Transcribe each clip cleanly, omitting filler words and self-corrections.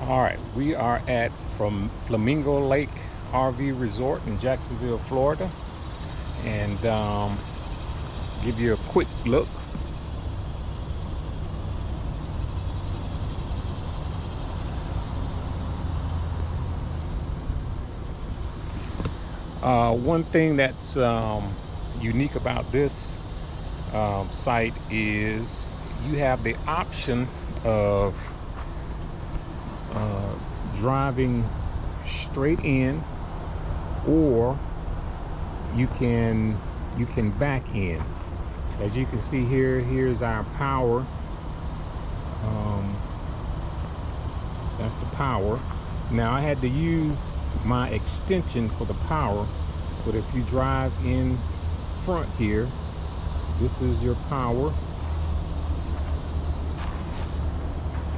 All right, we are at Flamingo Lake RV Resort in Jacksonville, Florida, and give you a quick look. One thing that's unique about this site is you have the option of driving straight in, or you can back in. As you can see here, here's our power. That's the power. Now I had to use my extension for the power, but if you drive in front here, this is your power,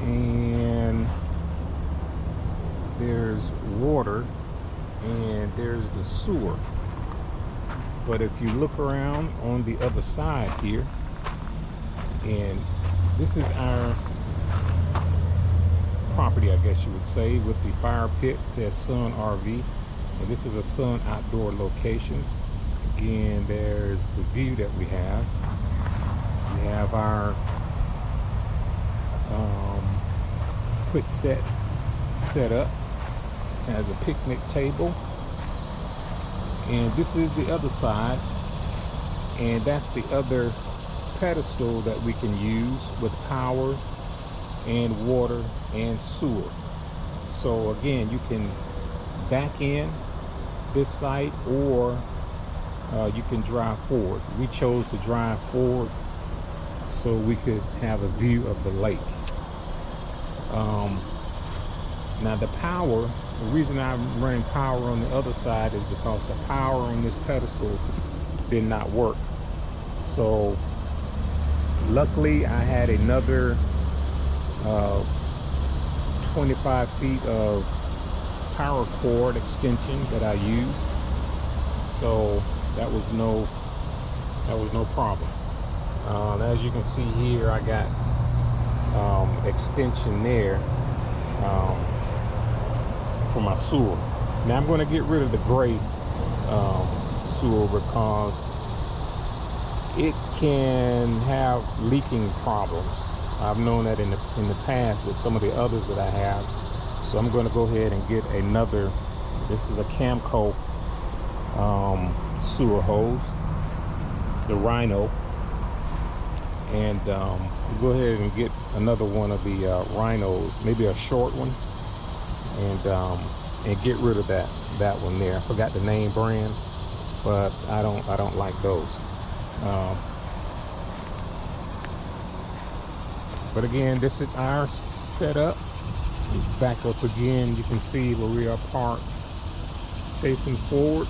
and there's water, and there's the sewer. But if you look around on the other side here, and this is our property, I guess you would say, with the fire pit, says Sun RV, and this is a Sun outdoor location. Again, there's the view that we have. We have our quick set up. Has a picnic table, and this is the other side, and that's the other pedestal that we can use with power and water and sewer. So again, you can back in this site, or you can drive forward. We chose to drive forward so we could have a view of the lake. Now the power, the reason I'm running power on the other side is because the power on this pedestal did not work. So luckily I had another 25 feet of power cord extension that I used. So that was no problem. As you can see here, I got extension there for my sewer. Now I'm going to get rid of the gray sewer because it can have leaking problems. I've known that in the past with some of the others that I have. So I'm going to go ahead and get another. This is a Camco sewer hose, the Rhino, and go ahead and get another one of the Rhinos, maybe a short one, and get rid of that one there. I forgot the name brand, but I don't like those. But again, this is our setup. Back up again, you can see where we are parked, facing forward.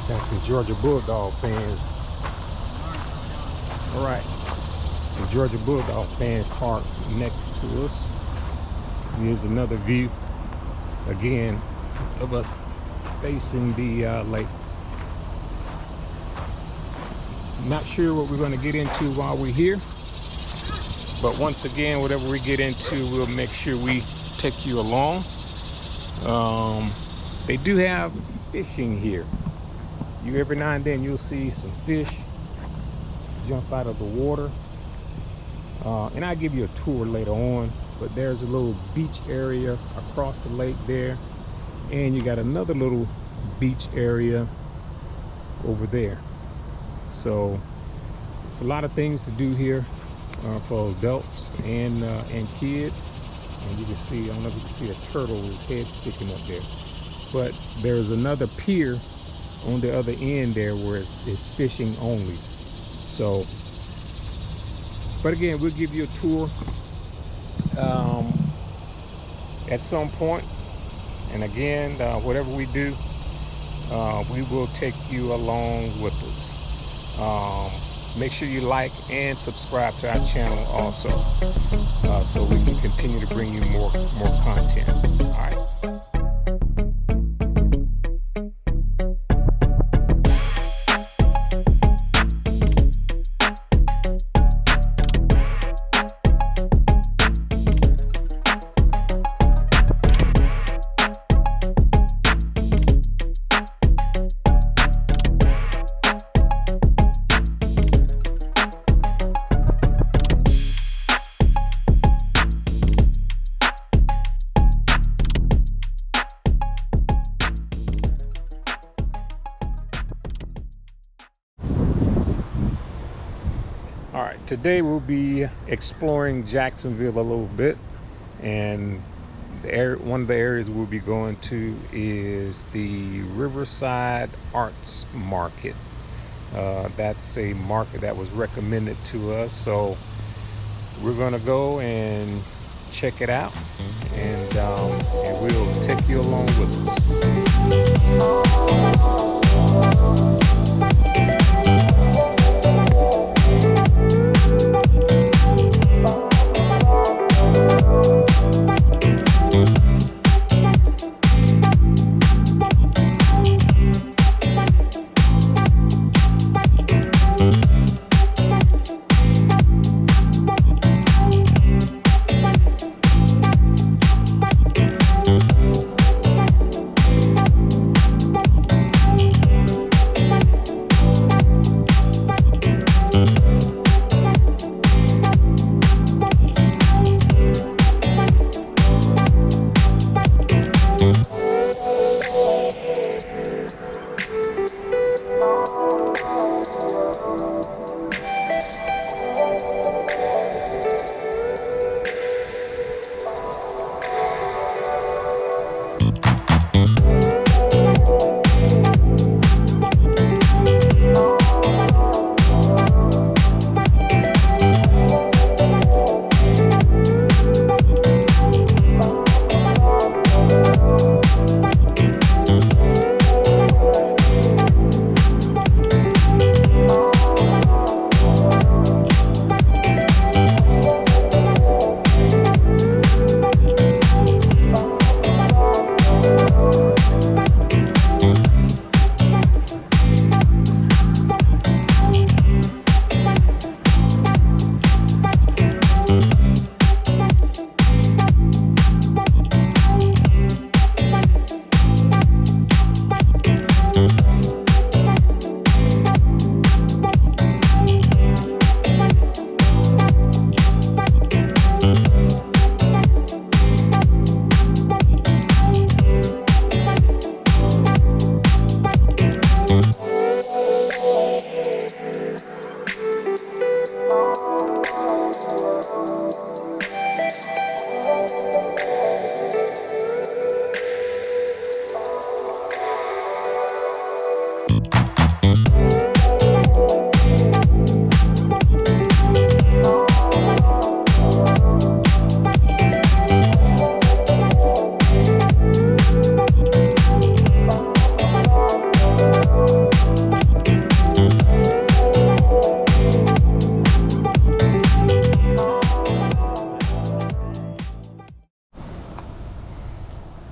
Got some Georgia Bulldog fans. All right, some Georgia Bulldog fans parked next to us. Here's another view, again, of us facing the lake. Not sure what we're going to get into while we're here, but once again, whatever we get into, we'll make sure we take you along. They do have fishing here. Every now and then you'll see some fish jump out of the water, and I'll give you a tour later on. But there's a little beach area across the lake there, and you got another little beach area over there. So it's a lot of things to do here for adults and kids. And you can see, I don't know if you can see a turtle with his head sticking up there, but there's another pier on the other end there where it's fishing only. So But again, we'll give you a tour at some point. And again, whatever we do, we will take you along with us. Make sure you like and subscribe to our channel also, so we can continue to bring you more content. All right. All right, today we'll be exploring Jacksonville a little bit, and one of the areas we'll be going to is the Riverside Arts Market. That's a market that was recommended to us, so we're gonna go and check it out, and we'll take you along with us.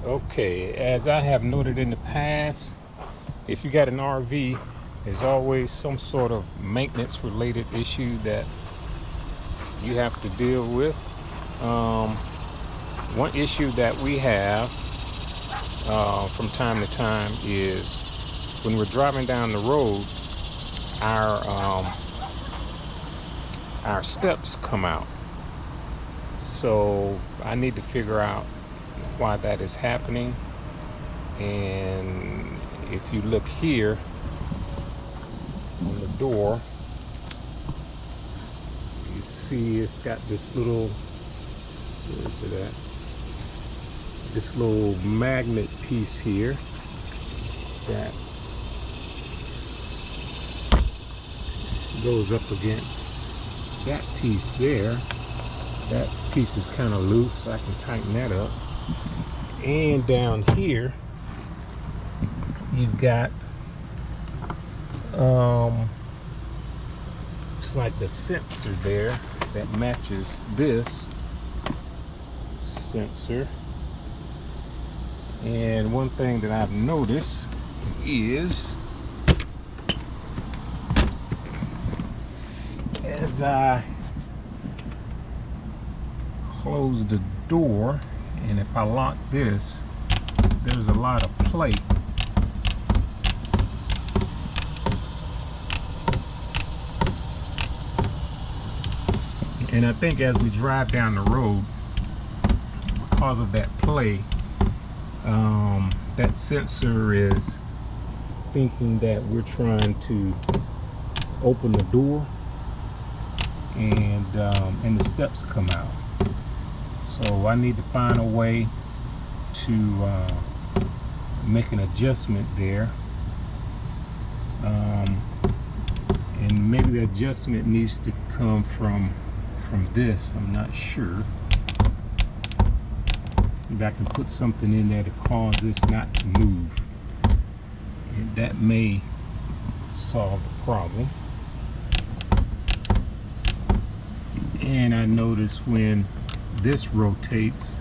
Okay, as I have noted in the past, if you got an RV, there's always some sort of maintenance related issue that you have to deal with. One issue that we have from time to time is when we're driving down the road, our steps come out. So I need to figure out why that is happening. And if you look here on the door, you see it's got this little, where is it at? This little magnet piece here that goes up against that piece there, that piece is kind of loose, so I can tighten that up. And down here you've got it's like the sensor there that matches this sensor. And one thing that I've noticed is, as I close the door, and if I lock this, there's a lot of plate. And I think as we drive down the road, because of that play, that sensor is thinking that we're trying to open the door, and the steps come out. So I need to find a way to make an adjustment there, and maybe the adjustment needs to come from this. I'm not sure. Maybe I can put something in there to cause this not to move, and that may solve the problem. And I notice when this rotates,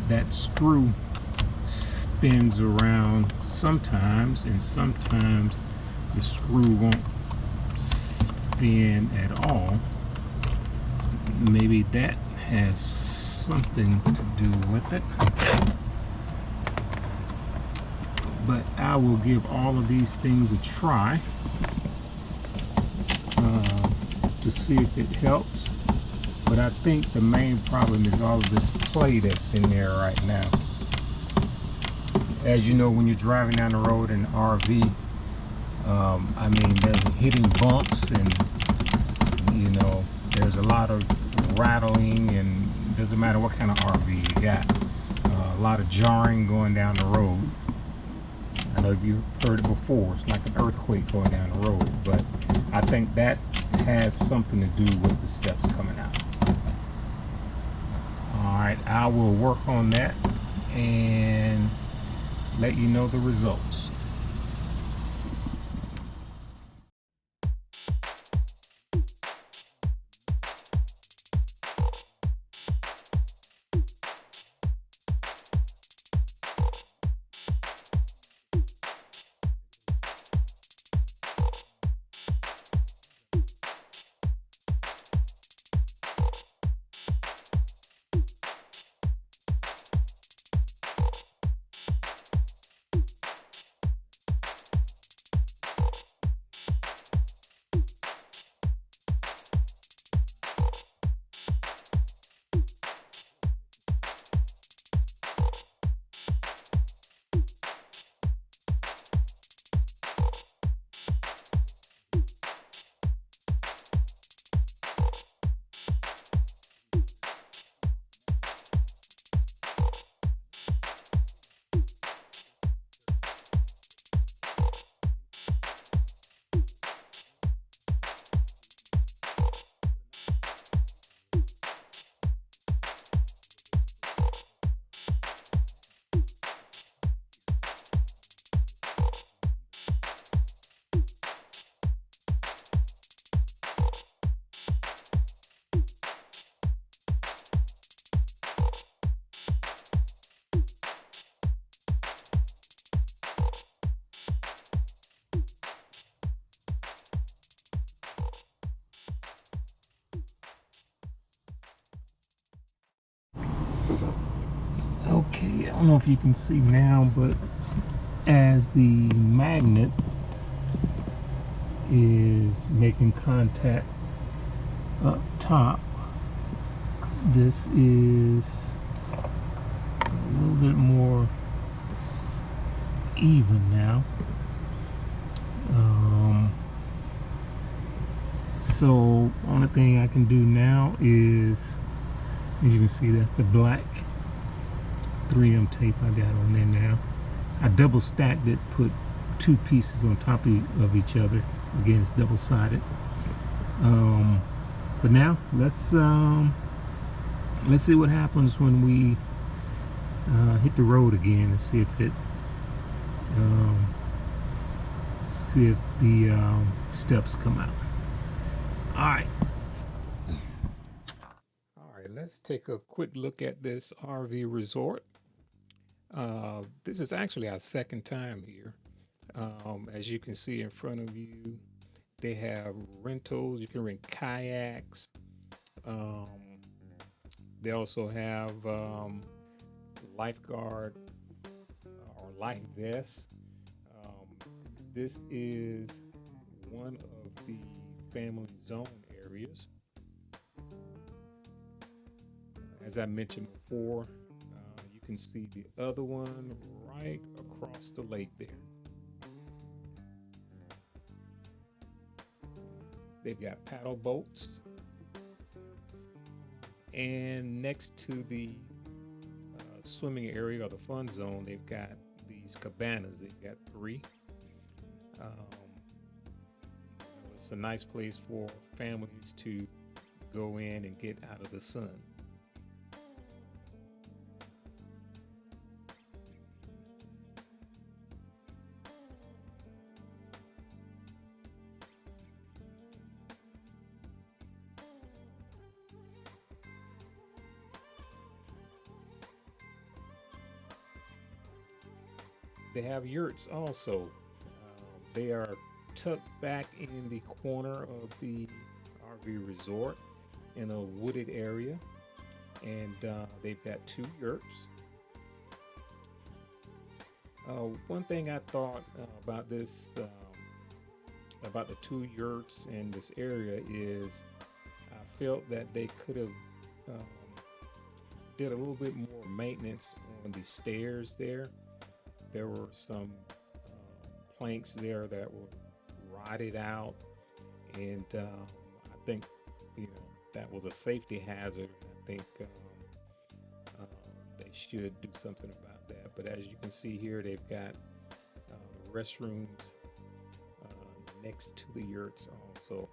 that screw spins around sometimes, and sometimes the screw won't spin at all. Maybe that has something to do with it. But I will give all of these things a try to see if it helps. But I think the main problem is all of this play that's in there right now. As you know, when you're driving down the road in an RV, I mean, there's hitting bumps, and you know, there's a lot of rattling, and it doesn't matter what kind of RV you got. A lot of jarring going down the road. I know you've heard it before. It's like an earthquake going down the road, but I think that has something to do with the steps coming out. Alright, I will work on that and let you know the results. Okay, I don't know if you can see now, but as the magnet is making contact up top, this is a little bit more even now. So only thing I can do now is, as you can see, that's the black 3M tape I got on there now. I double stacked it, put two pieces on top of each other. Again, it's double-sided. But now let's see what happens when we hit the road again and see if the steps come out. All right, let's take a quick look at this RV resort. This is actually our second time here. As you can see in front of you, they have rentals. You can rent kayaks. They also have lifeguard or life vests. This is one of the family zone areas. As I mentioned before, you can see the other one right across the lake there. They've got paddle boats. And next to the swimming area or the fun zone, they've got these cabanas. They've got 3. It's a nice place for families to go in and get out of the sun. They have yurts also. They are tucked back in the corner of the RV resort in a wooded area, and they've got 2 yurts. One thing I thought about this, about the 2 yurts in this area is I felt that they could have did a little bit more maintenance on the stairs there. There were some planks there that were rotted out, and I think that was a safety hazard. I think they should do something about that. But as you can see here, they've got restrooms next to the yurts also.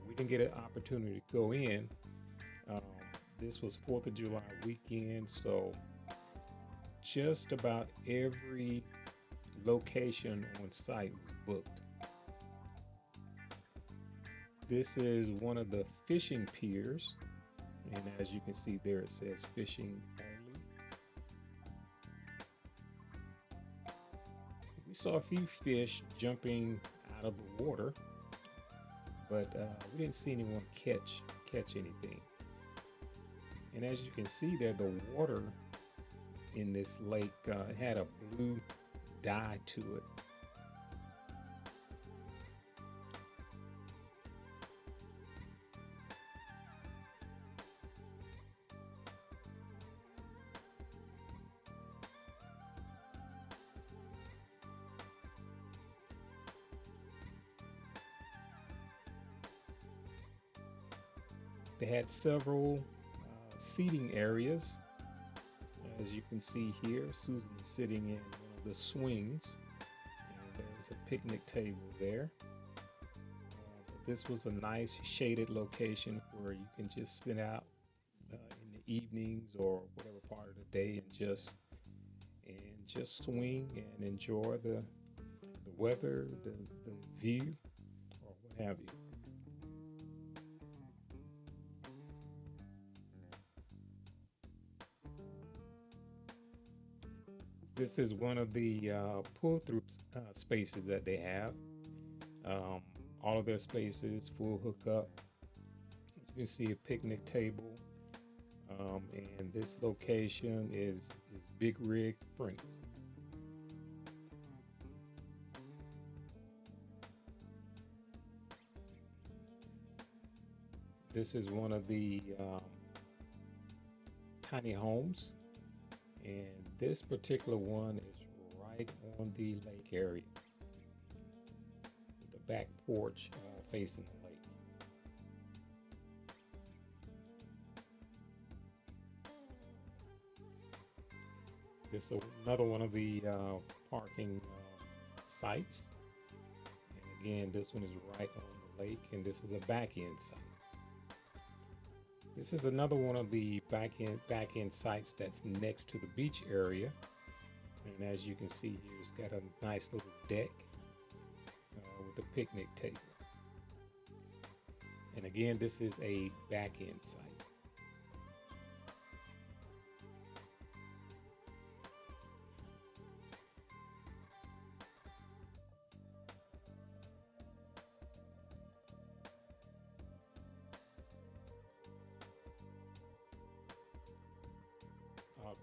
We didn't get an opportunity to go in. This was 4th of July weekend, so just about every location on site was booked. This is one of the fishing piers, and as you can see there, it says fishing only. We saw a few fish jumping out of the water, but we didn't see anyone catch anything. And as you can see there, the water in this lake had a blue dye to it. They had several seating areas. As you can see here, Susan is sitting in one of the swings, and there's a picnic table there. But this was a nice shaded location where you can just sit out in the evenings or whatever part of the day and just swing and enjoy the weather, the view, or what have you. This is one of the pull-through spaces that they have. All of their spaces full hookup. You can see a picnic table, and this location is big rig friendly. This is one of the tiny homes, and this particular one is right on the lake area with the back porch facing the lake. This is another one of the parking sites, and again, this one is right on lake, and this is a back end site. This is another one of the back end sites that's next to the beach area. And as you can see here, it's got a nice little deck with a picnic table. And again, this is a back end site.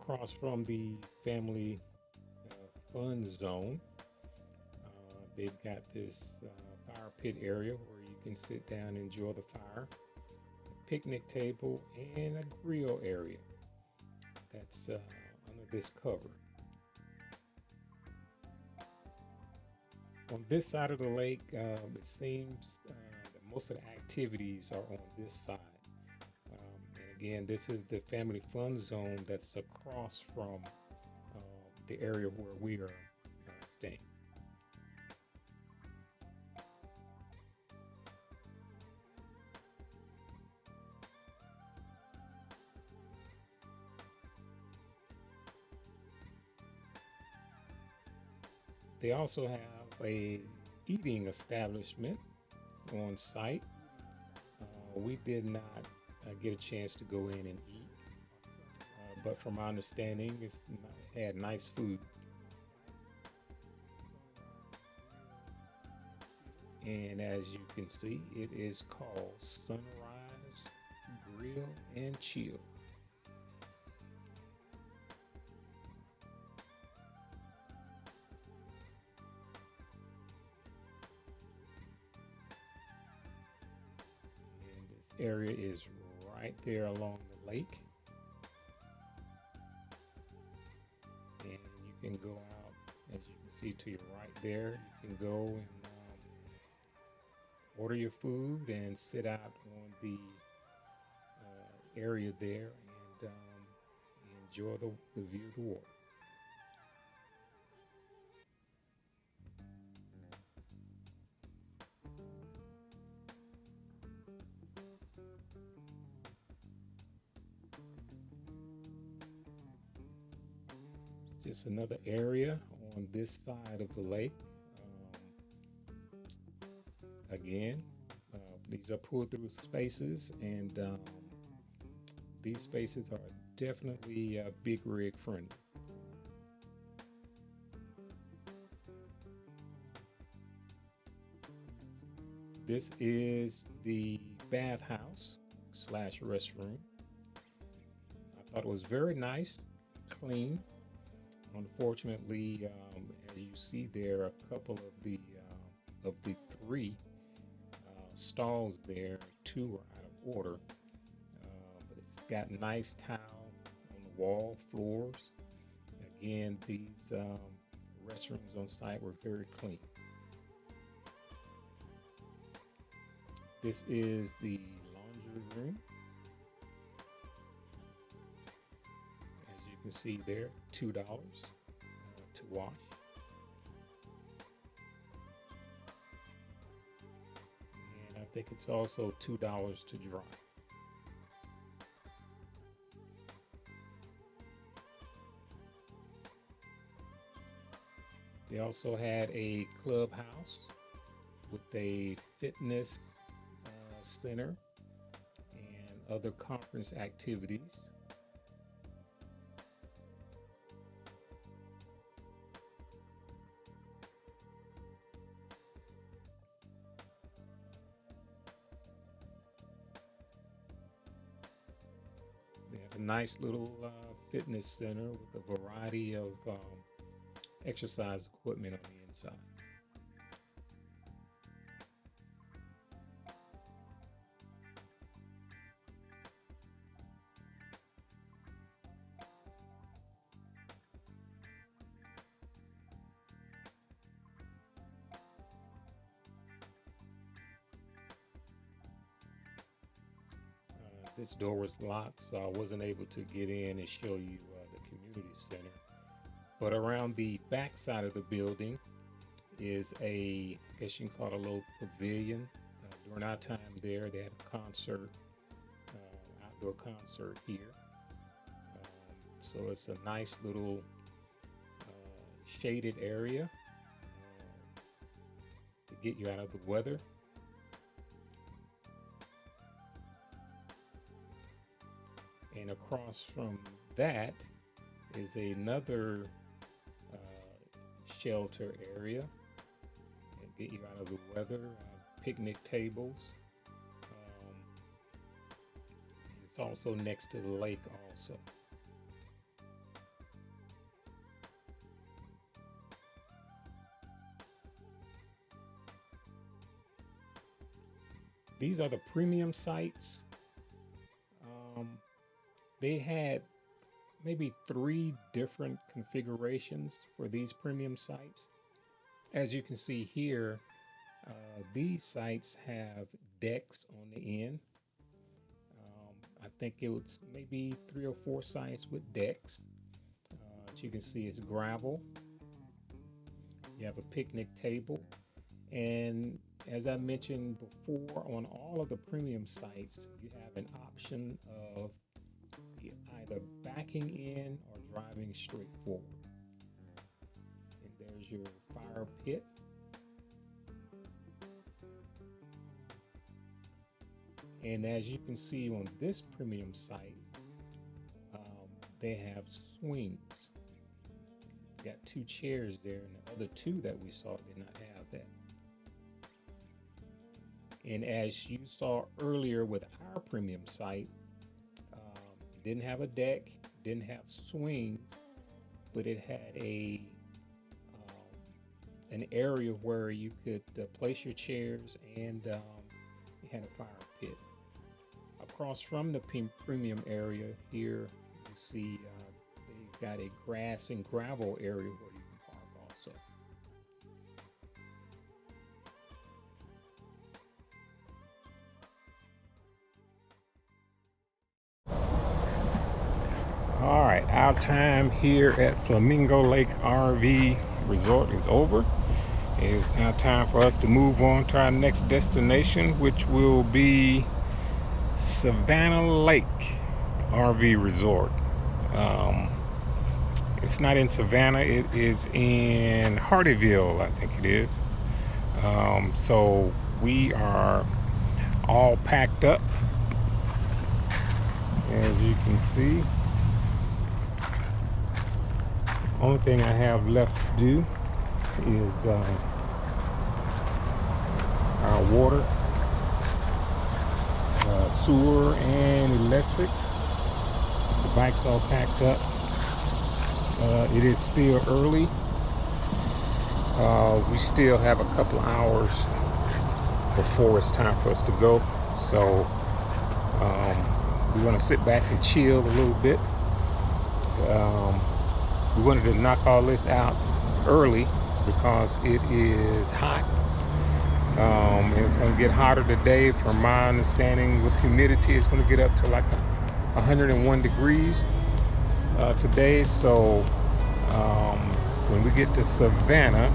Across from the family fun zone, they've got this fire pit area where you can sit down and enjoy the fire, a picnic table, and a grill area that's under this cover. On this side of the lake, it seems that most of the activities are on this side. And again, this is the family fun zone that's across from the area where we are staying. They also have a eating establishment on site. We did not get a chance to go in and eat, but from my understanding, it had nice food. And as you can see, it is called Sunrise Grill and Chill. And this area is right there along the lake. And you can go out, as you can see to your right there, you can go and order your food and sit out on the area there and enjoy the view of the water. It's just another area on this side of the lake. Again, these are pulled through spaces, and these spaces are definitely big rig friendly. This is the bathhouse / restroom. I thought it was very nice, clean. Unfortunately, as you see there, a couple of the three stalls there, two are out of order, but it's got nice tile on the wall, floors. Again, these restrooms on site were very clean. This is the laundry room. As you can see there, $2 to wash. I think it's also $2 to dry. They also had a clubhouse with a fitness center and other conference activities. They have a nice little fitness center with a variety of exercise equipment on the inside. This door was locked, so I wasn't able to get in and show you the community center. But around the back side of the building is I guess you can call it a little pavilion, During our time there, they had a concert, outdoor concert here. So it's a nice little shaded area to get you out of the weather. And across from that is another shelter area and get you out of the weather. Picnic tables. It's also next to the lake also. These are the premium sites. They had maybe 3 different configurations for these premium sites. As you can see here, these sites have decks on the end. I think it was maybe 3 or 4 sites with decks. As you can see, it's gravel. You have a picnic table. And as I mentioned before, on all of the premium sites, you have an option of either backing in or driving straight forward. And there's your fire pit. And as you can see on this premium site, they have swings. Got 2 chairs there, and the other 2 that we saw did not have that. And as you saw earlier with our premium site, it didn't have a deck, didn't have swings, but it had an area where you could place your chairs, and it had a fire pit. Across from the premium area here, you see they've got a grass and gravel area where you can park also. All right, our time here at Flamingo Lake RV Resort is over. It is now time for us to move on to our next destination, which will be Savannah Lake RV Resort. It's not in Savannah, it is in Hardyville, I think it is. So we are all packed up, as you can see. Only thing I have left to do is our water, sewer, and electric. The bike's all packed up. It is still early. We still have a couple of hours before it's time for us to go. So we want to sit back and chill a little bit. We wanted to knock all this out early because it is hot. And it's going to get hotter today. From my understanding, with humidity, it's going to get up to like 101 degrees today. So when we get to Savannah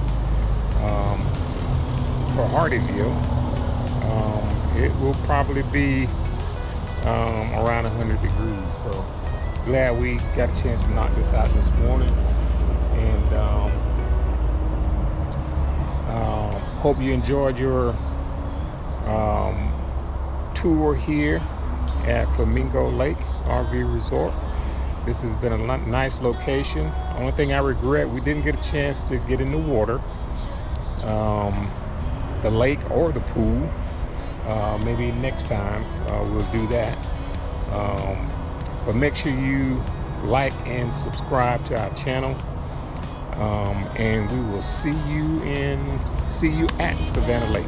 or Hardyville, it will probably be around 100 degrees. So glad we got a chance to knock this out this morning, and hope you enjoyed your tour here at Flamingo Lake RV Resort. This has been a nice location. Only thing I regret, we didn't get a chance to get in the water, the lake or the pool. Maybe next time we'll do that. But make sure you like and subscribe to our channel, and we will see you at Savannah Lake.